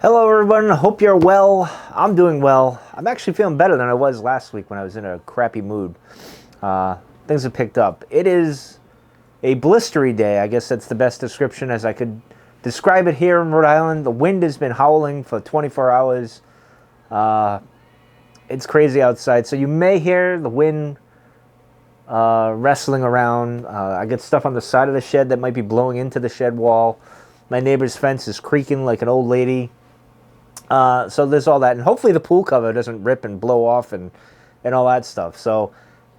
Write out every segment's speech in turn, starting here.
Hello, everyone. Hope you're well. I'm doing well. I'm actually feeling better than I was last week when I was in a crappy mood. Things have picked up. It is a blistery day. I guess that's the best description as I could describe it here in Rhode Island. The wind has been howling for 24 hours. It's crazy outside, so you may hear the wind wrestling around. I get stuff on the side of the shed that might be blowing into the shed wall. My neighbor's fence is creaking like an old lady. So there's all that, and hopefully the pool cover doesn't rip and blow off and all that stuff. So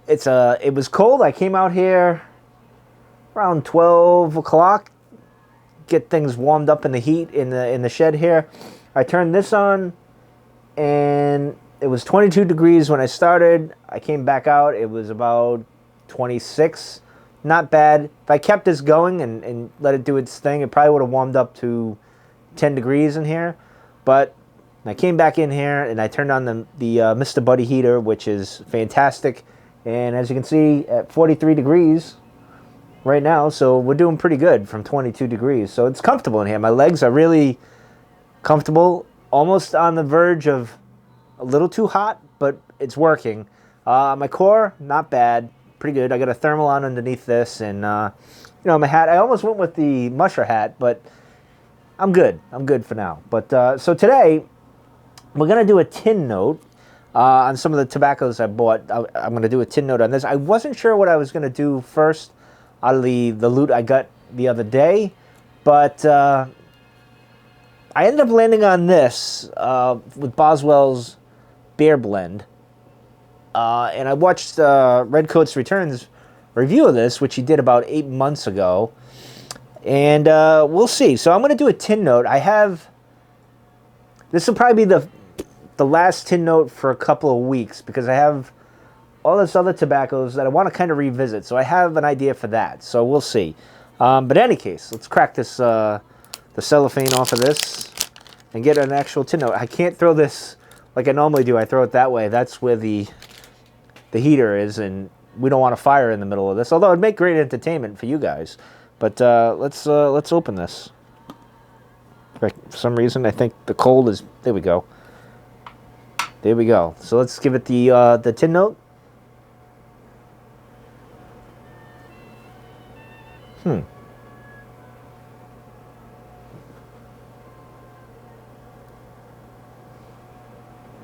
it was cold. I came out here around 12 o'clock, get things warmed up in the heat in the shed here. I turned this on, and it was 22 degrees when I started. I came back out. It was about 26. Not bad. If I kept this going and let it do its thing, it probably would have warmed up to 10 degrees in here. But I came back in here and I turned on the Mr. Buddy heater, which is fantastic. And as you can see, at 43 degrees right now, so we're doing pretty good from 22 degrees. So it's comfortable in here. My legs are really comfortable, almost on the verge of a little too hot, but it's working. My core, not bad, pretty good. I got a thermal on underneath this, and my hat. I almost went with the musher hat, but I'm good. I'm good for now. But so today, we're going to do a tin note on some of the tobaccos I bought. I'm going to do a tin note on this. I wasn't sure what I was going to do first out of the loot I got the other day, but I ended up landing on this with Boswell's beer blend. And I watched Redcoat's Returns review of this, which he did about 8 months ago. And we'll see. So I'm going to do a tin note. This will probably be the last tin note for a couple of weeks because I have all this other tobaccos that I want to kind of revisit. So I have an idea for that. So we'll see. But in any case, let's crack this the cellophane off of this and get an actual tin note. I can't throw this like I normally do. I throw it that way. That's where the heater is, and we don't want a fire in the middle of this. Although it'd make great entertainment for you guys. But let's open this. For some reason, I think the cold is... There we go. There we go. So let's give it the tin note.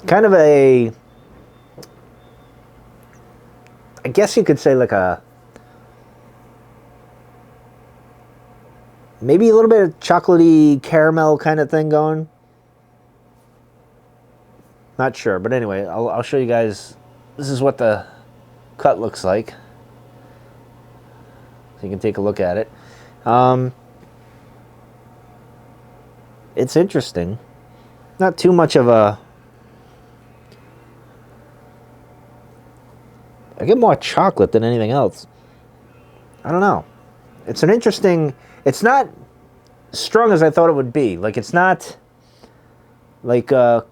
Kind of a... I guess you could say like a... Maybe a little bit of chocolatey caramel kind of thing going. Not sure, but anyway, I'll show you guys. This is what the cut looks like. So you can take a look at it. It's interesting. Not too much of a... I get more chocolate than anything else. I don't know. It's an interesting... It's not strong as I thought it would be. Like, it's not like a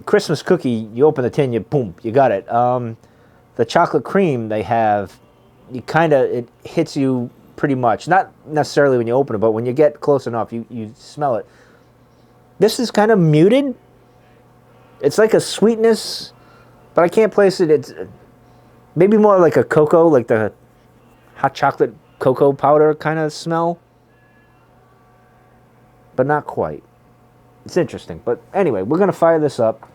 Christmas cookie. You open the tin, boom, you got it. The chocolate cream they have, it hits you pretty much. Not necessarily when you open it, but when you get close enough, you smell it. This is kind of muted. It's like a sweetness, but I can't place it. It's maybe more like a cocoa, like the hot chocolate cocoa powder kind of smell, but not quite. It's interesting. But anyway, we're going to fire this up.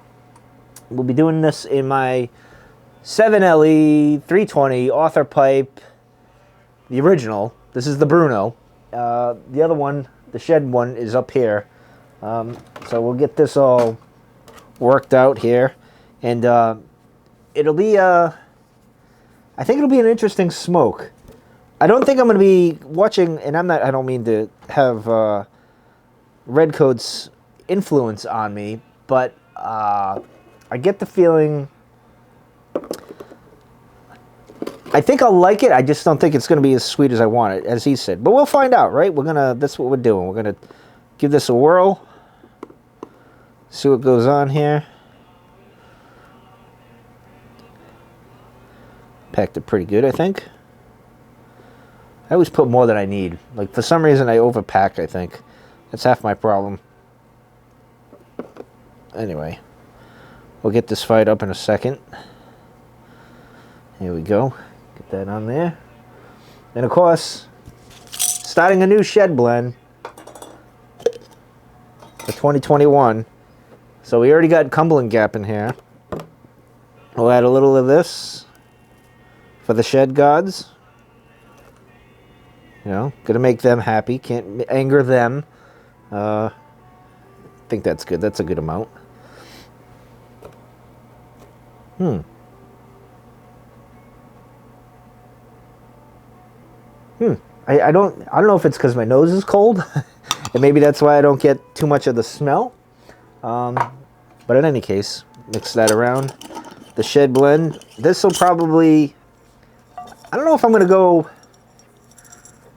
We'll be doing this in my 7LE 320 Author pipe, the original. This is the Bruno. The other one, the shed one, is up here. So we'll get this all worked out here, and it'll be I think it'll be an interesting smoke. I don't think I'm going to be watching, and I don't mean to have Redcoat's influence on me, but I get the feeling, I think I'll like it. I just don't think it's going to be as sweet as I want it, as he said. But we'll find out, right? That's what we're doing. We're going to give this a whirl, see what goes on here. Packed it pretty good, I think. I always put more than I need. Like, for some reason, I overpack, I think. That's half my problem. anyway, we'll get this fired up in a second. Here we go. Get that on there. And of course, starting a new shed blend for 2021. So we already got Cumberland Gap in here. We'll add a little of this for the shed gods. You know, gonna make them happy. Can't anger them. I think that's good. That's a good amount. I don't know if it's because my nose is cold, and maybe that's why I don't get too much of the smell. But in any case, mix that around. The shed blend. This will probably, I don't know if I'm gonna go.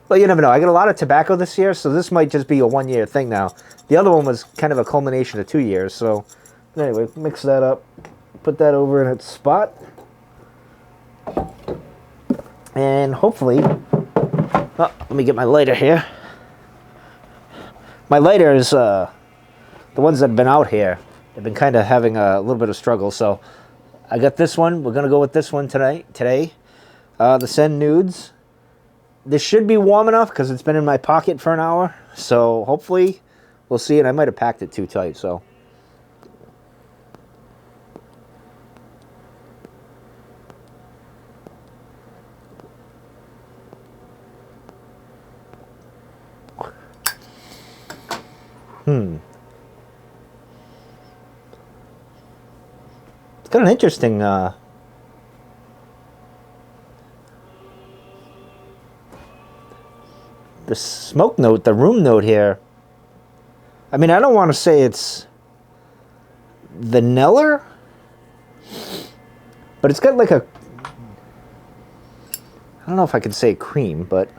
Well, you never know. I got a lot of tobacco this year, so this might just be a 1-year thing now. The other one was kind of a culmination of 2 years. So anyway, mix that up. Put that over in its spot. And hopefully, let me get my lighter here. My lighter is, the ones that have been out here, they've been kind of having a little bit of struggle. So I got this one. We're going to go with this one today. The Send Nudes. This should be warm enough because it's been in my pocket for an hour. So hopefully we'll see. And I might have packed it too tight. So it's got an interesting the smoke note, the room note here. I mean, I don't want to say it's vanilla, but it's got like a, I don't know if I could say cream, but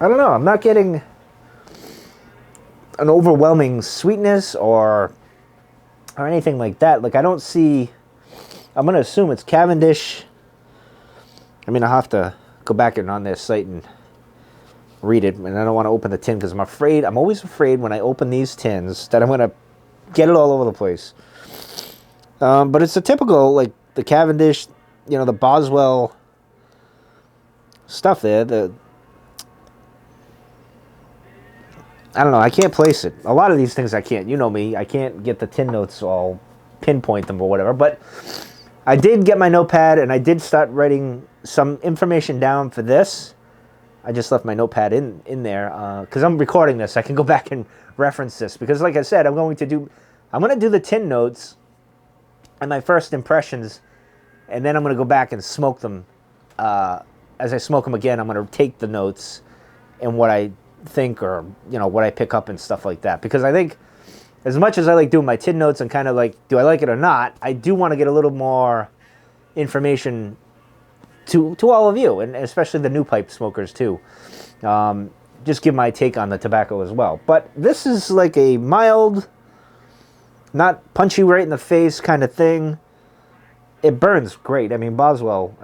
I don't know. I'm not getting an overwhelming sweetness or anything like that. Like, I don't see, I'm going to assume it's Cavendish. I mean, I'll have to go back and on their site and read it, and I don't want to open the tin because I'm always afraid when I open these tins that I'm going to get it all over the place. But it's a typical, like, the Cavendish, you know, the Boswell stuff there. I don't know. I can't place it. A lot of these things I can't. You know me. I can't get the tin notes all, pinpoint them or whatever. But I did get my notepad, and I did start writing some information down for this. I just left my notepad in there because I'm recording this. I can go back and reference this because, like I said, I'm going to do the tin notes and my first impressions, and then I'm going to go back and smoke them. As I smoke them again, I'm going to take the notes and what I think, or what I pick up and stuff like that. Because I think, as much as I like doing my tin notes and kind of like, do I like it or not, I do want to get a little more information to all of you, and especially the new pipe smokers too. Just give my take on the tobacco as well. But this is like a mild, not punchy right in the face kind of thing. It burns great. I mean, Boswell,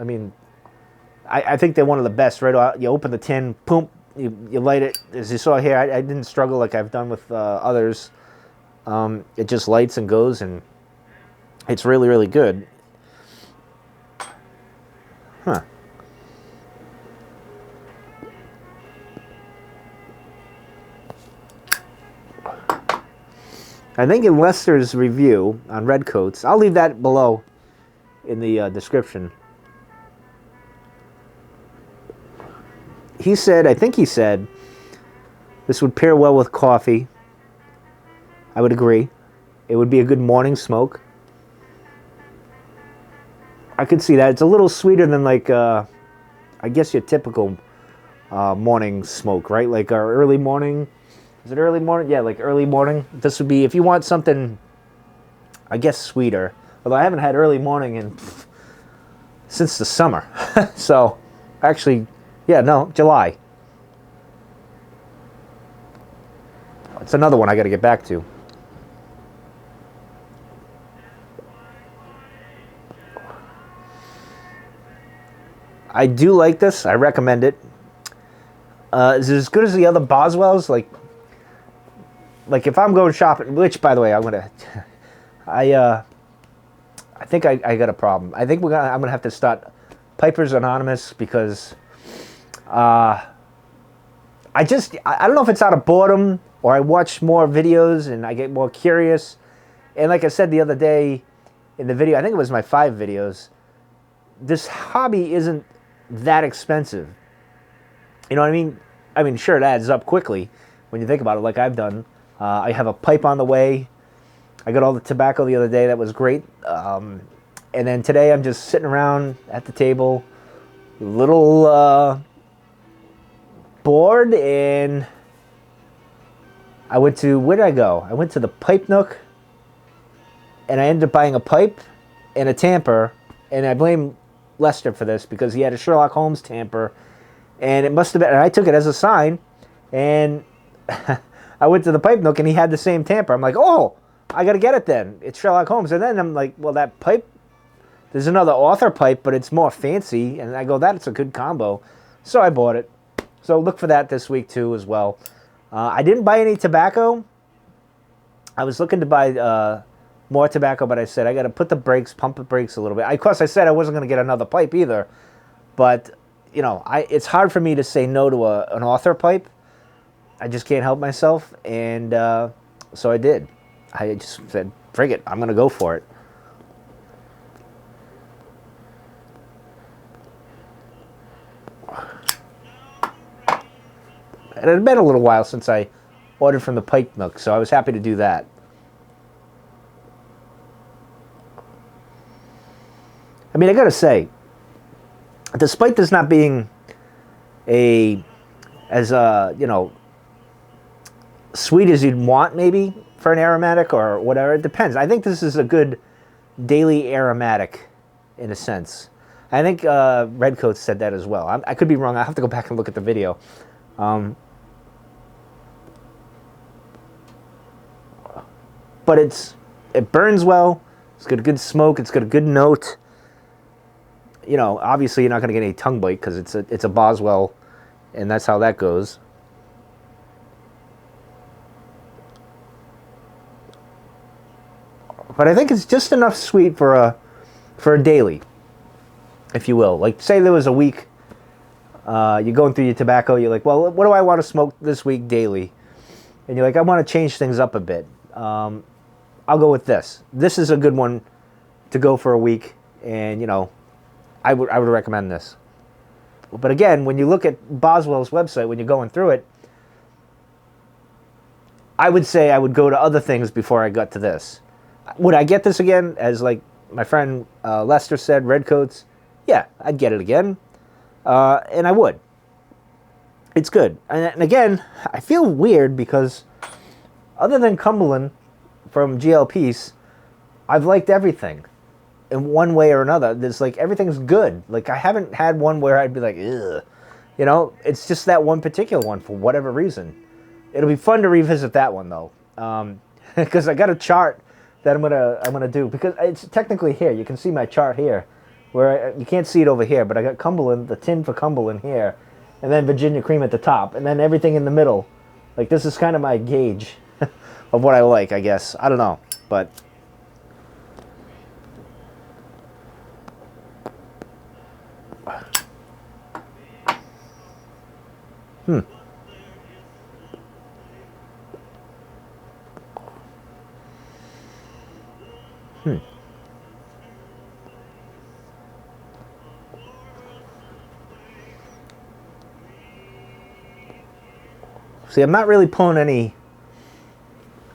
I think they're one of the best. Right out, you open the tin, boom, you light it. As you saw here, I didn't struggle like I've done with others. It just lights and goes, and it's really, really good. Huh. I think in Lester's review on Redcoats, I'll leave that below in the description. I think he said, this would pair well with coffee. I would agree. It would be a good morning smoke. I could see that. It's a little sweeter than like, I guess your typical morning smoke, right? Like our early morning. Is it early morning? Yeah, like early morning. This would be if you want something, I guess, sweeter. Although I haven't had early morning since the summer. So, actually, yeah, no, July. It's another one I got to get back to. I do like this. I recommend it. Is it as good as the other Boswells? Like if I'm going shopping, which by the way, I think I got a problem. I think I'm gonna have to start Piper's Anonymous because I don't know if it's out of boredom or I watch more videos and I get more curious. And like I said the other day in the video, I think it was my 5 videos, this hobby isn't that expensive. You know what I mean? I mean, sure, it adds up quickly when you think about it, like I've done. I have a pipe on the way. I got all the tobacco the other day. That was great. And then today I'm just sitting around at the table, a little bored, and I went to, where did I go? I went to the Pipe Nook, and I ended up buying a pipe and a tamper, and I blame Lester for this because he had a Sherlock Holmes tamper, and it must have been, and I took it as a sign, and I went to the Pipe Nook, and he had the same tamper. I'm like, oh, I got to get it then. It's Sherlock Holmes. And then I'm like, well, that pipe, there's another author pipe, but it's more fancy, and I go, that's a good combo. So I bought it. So look for that this week, too, as well. I didn't buy any tobacco. I was looking to buy more tobacco, but I said I got to put the brakes, pump the brakes a little bit. Of course, I said I wasn't going to get another pipe either, but you know, it's hard for me to say no to an author pipe. I just can't help myself, and so I did. I just said, frig it, I'm going to go for it. And it had been a little while since I ordered from the Pipe Nook, so I was happy to do that. I mean, I gotta say, despite this not being as sweet as you'd want maybe for an aromatic or whatever, it depends. I think this is a good daily aromatic in a sense. I think Redcoat said that as well. I could be wrong. I have to go back and look at the video. But it burns well. It's got a good smoke. It's got a good note. You know, obviously you're not going to get any tongue bite because it's a Boswell, and that's how that goes. But I think it's just enough sweet for a daily, if you will. Like, say there was a week, you're going through your tobacco, you're like, well, what do I want to smoke this week daily? And you're like, I want to change things up a bit. I'll go with this. This is a good one to go for a week, and you know, I would recommend this. But again, when you look at Boswell's website, when you're going through it, I would say I would go to other things before I got to this. Would I get this again? As like my friend Lester said, Redcoats. Yeah, I'd get it again, and I would. It's good. And again, I feel weird because other than Cumberland from GLPs, I've liked everything in one way or another. There's like, everything's good. Like, I haven't had one where I'd be like, ugh. You know, it's just that one particular one for whatever reason. It'll be fun to revisit that one though, because I got a chart that I'm gonna do, because it's technically here. You can see my chart here, where you can't see it over here, but I got Cumberland, the tin for Cumberland here, and then Virginia Cream at the top, and then everything in the middle. Like, this is kind of my gauge of what I like, I guess. I don't know, but See, I'm not really pulling any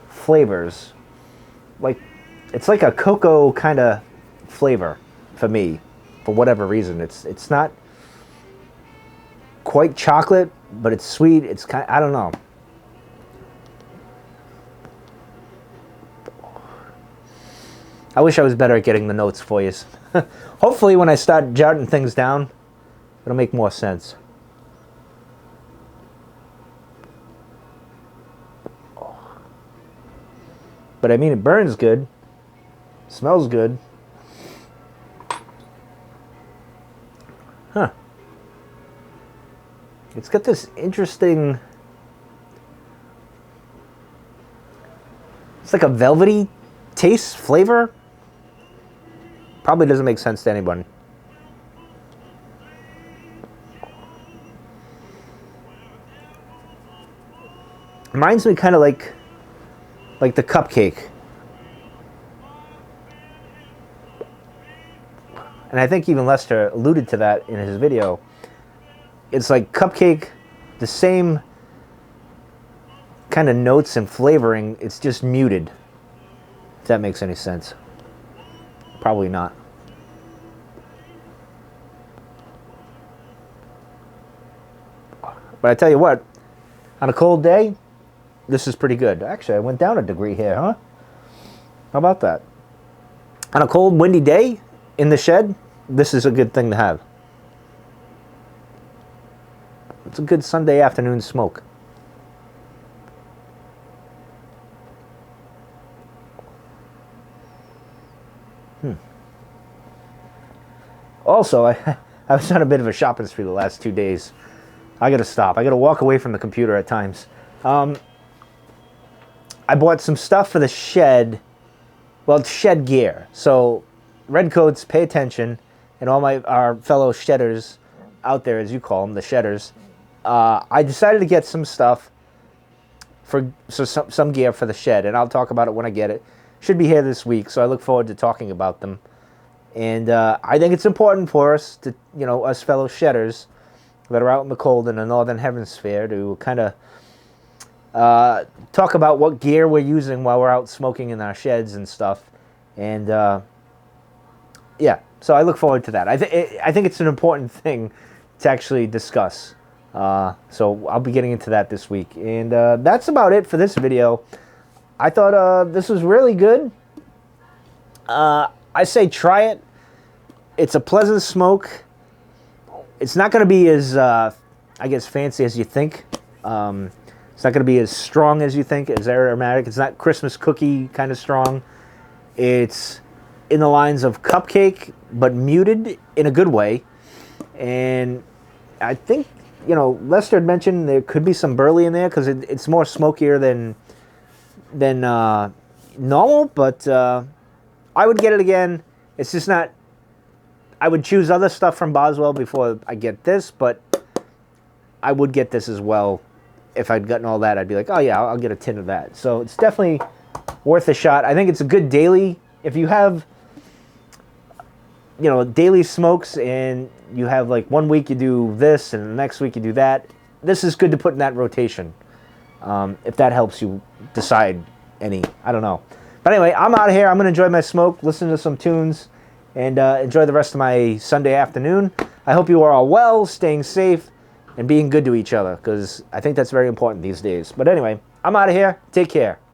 flavors. Like, it's like a cocoa kind of flavor for me, for whatever reason. It's not quite chocolate, but it's sweet. It's kind, I don't know. I wish I was better at getting the notes for you. Hopefully when I start jotting things down, it'll make more sense. But I mean, it burns good. Smells good. Huh. It's got this interesting... It's like a velvety taste, flavor. Probably doesn't make sense to anyone. Reminds me kind of like the cupcake. And I think even Lester alluded to that in his video. It's like cupcake, the same kind of notes and flavoring, it's just muted. If that makes any sense. Probably not. But I tell you what, on a cold day, this is pretty good. Actually, I went down a degree here, huh? How about that? On a cold, windy day in the shed, this is a good thing to have. It's a good Sunday afternoon smoke. Also, I was on a bit of a shopping spree the last 2 days. I gotta stop. I gotta walk away from the computer at times. I bought some stuff for the shed. Well, it's shed gear. So, Redcoats, pay attention, and all our fellow shedders out there, as you call them, the shedders. I decided to get some stuff some gear for the shed, and I'll talk about it when I get it. Should be here this week, so I look forward to talking about them. And I think it's important for us to, us fellow shedders that are out in the cold in the northern hemisphere to kind of talk about what gear we're using while we're out smoking in our sheds and stuff. And yeah, so I look forward to that. I think it's an important thing to actually discuss. So I'll be getting into that this week. And that's about it for this video. I thought this was really good. I say try it. It's a pleasant smoke. It's not going to be as, I guess, fancy as you think. It's not going to be as strong as you think, as aromatic. It's not Christmas cookie kind of strong. It's in the lines of cupcake, but muted in a good way. And I think, Lester had mentioned there could be some burley in there because it's more smokier than normal, but I would get it again. It's just not... I would choose other stuff from Boswell before I get this, but I would get this as well. If I'd gotten all that, I'd be like, oh yeah, I'll get a tin of that. So it's definitely worth a shot. I think it's a good daily... If you have, daily smokes and you have like 1 week you do this and the next week you do that, this is good to put in that rotation. If that helps you decide any. I don't know. But anyway, I'm out of here. I'm going to enjoy my smoke, listen to some tunes, and enjoy the rest of my Sunday afternoon. I hope you are all well, staying safe, and being good to each other, because I think that's very important these days. But anyway, I'm out of here. Take care.